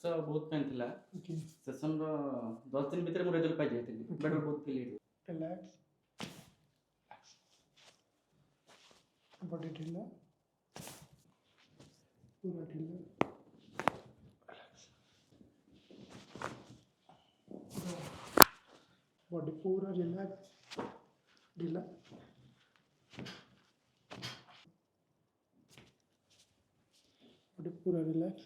ତ ବହୁତ ପେନ୍ ଥିଲା। ओके ସେସନର 10 ଦିନ ଭିତରେ ମୁଁ ରେଜଲ୍ଟ ପାଇ ଯାଇଥିଲି। ବେଟର ବହୁତ ଫିଲ୍ ହେଇଥିଲା। रिलैक्स बॉडी ढीला पूरा ढीला बॉडी पूरा रिलैक्स ढीला बॉडी पूरा रिलैक्स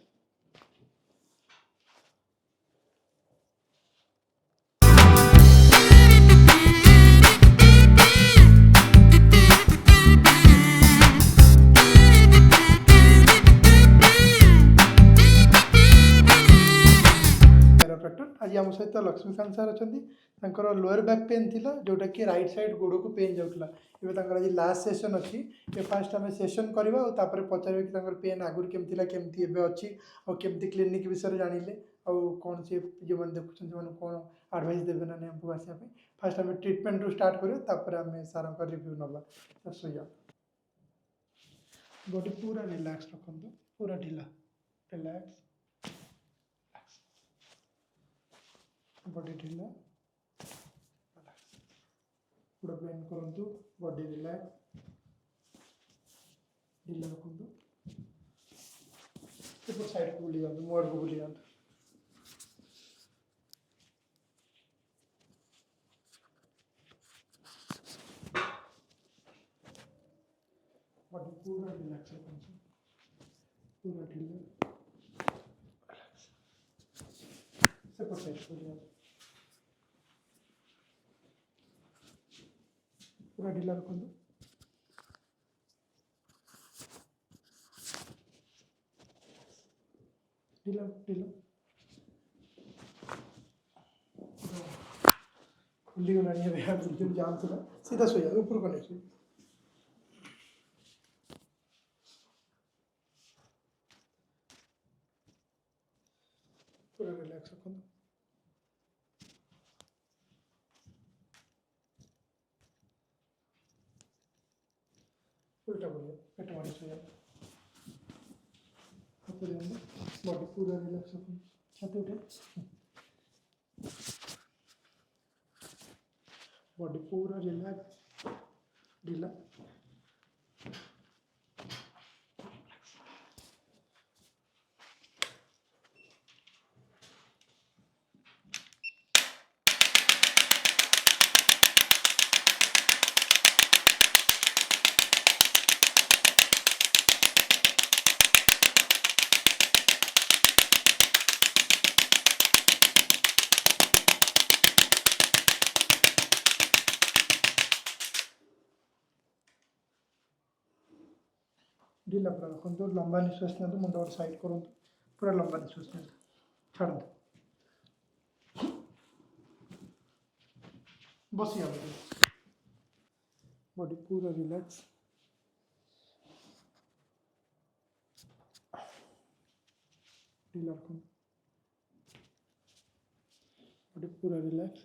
आज आम सहित लक्ष्मीकांत सार अच्छा लोअर बैक पेन थी जोटा कि राइट साइड गोड़ को पेन जाऊला एवं आज लास्ट सेशन अच्छी फास्ट आम सेशन करवा पचारे कि पेन आगुरी केमती अच्छी और केमती क्लिनिक विषय जानिले कौन सी जो मैंने देखुं कौन आडभाइस देवे ना आमको आसा फास्ट आम ट्रिटमेंट रू स्टार्ट करें आम सार रिव्यू नवा सोया बॉडी पूरा रिलैक्स रखु पूरा ढीला रिलैक्स बॉडी ढीला पूरा बेंड करंतु बॉडी रिलैक्स ढीला रखंतु ऊपर साइड को बुली जाओ मोड़ को बुली जाओ बॉडी पूरा रिलैक्स रखंतु पूरा ढीला ऊपर साइड को बुली जाओ पूरा ढीला रखंतु ढीला ढीला खुली होना नहीं है बिल्कुल जाम थोड़ा सीधा सो जाओ ऊपर को नहीं पूरा रिलैक्स रखंतु उल्टा बोलिए पेट मारी सो जाओ बॉडी पूरा रिलैक्स रखो छाती उठे बॉडी पूरा रिलैक्स ढीला ढीला पूरा रखु लंबा निश्वास नि मुंड गोटे साइड करूँ पूरा लंबा निश्वास नि छाड़ बस बॉडी पूरा रिलैक्स ढीला रखु बॉडी पूरा रिलैक्स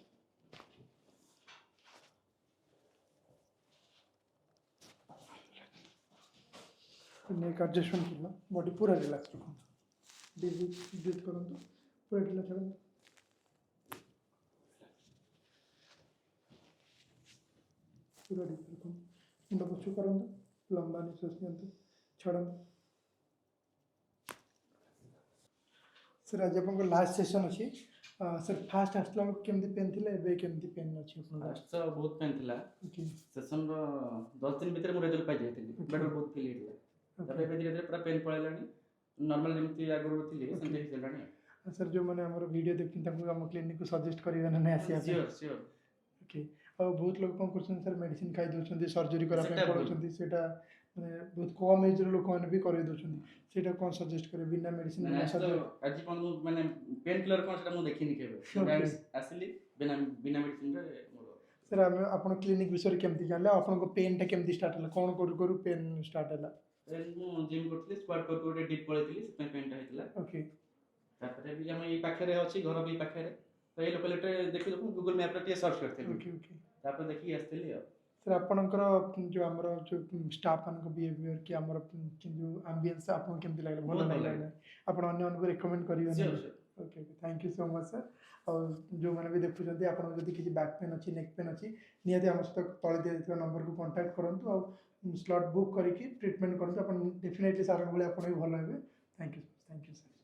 नेक एडजस्टमेंट किया बॉडी पूरा रिलैक्स रखो ब्रीथ करूँ पूरा ढीला छाड़ पूरा ढीला रखो मुंड पछू करूँ लंबा निश्वास नि छाड़ सर आज आप लास्ट सेशन अच्छी सर फास्ट आसला केमती पेन थिला एबे केमती पेन अच्छी फास्ट तो बहुत पेन थिला। ओके सेसनर 10 दिन ଭିତରେ ମୁଁ ରେଜଲ୍ଟ ପାଇ ଯାଇଥିଲି। ବେଟର ବହୁତ ଫିଲ୍ ହେଇଥିଲା। ତାପରେ ଏବେ ଧୀରେ ଧୀରେ ପୁରା ପେନ୍ ପଳେଇଲାଣି। नॉर्मल जेमती आगुरू थिली सेमती हेलाणी। सर जो मैंने हमर वीडियो देखिन ताको हम क्लिनिक को सजेस्ट करिवे ना आसिया श्योर श्योर ओके और बहुत लोग कौन करछन सर मेडिसिन खाई दोछन सर्जरी करा पे पड़छन सेटा माने बहुत कम एज रो लोक माने भी करै दोछन सेटा कोन सजेस्ट करे बिना मेडिसिन बिना सर्जरी आज कोन माने पेन किलर कोन सेटा मु देखिनि केबे आसिली बिना बिना मेडिसिन रे सर आपण क्लिनिक विषय केमती जानले आपण को पेन टा केमती स्टार्ट हला कोन करू करू पेन स्टार्ट हला मु जिम करथली स्क्वाट कर गोटे डिप पळेतली से पेन टा हेतला ओके तापर भी हम ई पाखरे अछि घर भी पाखरे तो ये लोकलिटी देखि गूगल मैप रे सर्च करथली ओके ओके तापर देखि आस्थिली ସାର୍ ଆପଣଙ୍କର ଯେଉଁ ଆମର ଯେଉଁ ଷ୍ଟାଫ୍ ମାନଙ୍କ ବିହେଭିଅର କି ଆମର ଯେଉଁ ଆମ୍ବିଏନ୍ସ ଆପଣଙ୍କୁ କେମିତି ଲାଗିଲା ଭଲ ବହୁତ ଭଲ ଲାଗିଲା ଲାଗିଲା। ଆପଣ ଅନ୍ୟମାନଙ୍କୁ ରେକମେଣ୍ଡ କରିବେ ନା Sure, sure. Okay okay thank you so much sir ଆଉ ଯେଉଁମାନେ ବି ଦେଖୁଛନ୍ତି ଆପଣଙ୍କର ଯଦି କିଛି ବ୍ୟାକ୍ ପେନ୍ ଅଛି ନେକ୍ ପେନ୍ ଅଛି ନିହାତି ଆମ ସହିତ ତଳେ ଦିଆଯାଇଥିବା ନମ୍ବରକୁ କଣ୍ଟାକ୍ଟ କରନ୍ତୁ ଆଉ ସ୍ଲଟ୍ ବୁକ୍ କରିକି ଟ୍ରିଟମେଣ୍ଟ କରନ୍ତୁ ଆପଣ ଡେଫିନେଟଲି ସାର୍ଙ୍କ ଭଳି ଆପଣ ବି ଭଲ ହେବେ ଥ୍ୟାଙ୍କ ୟୁ ସାର୍।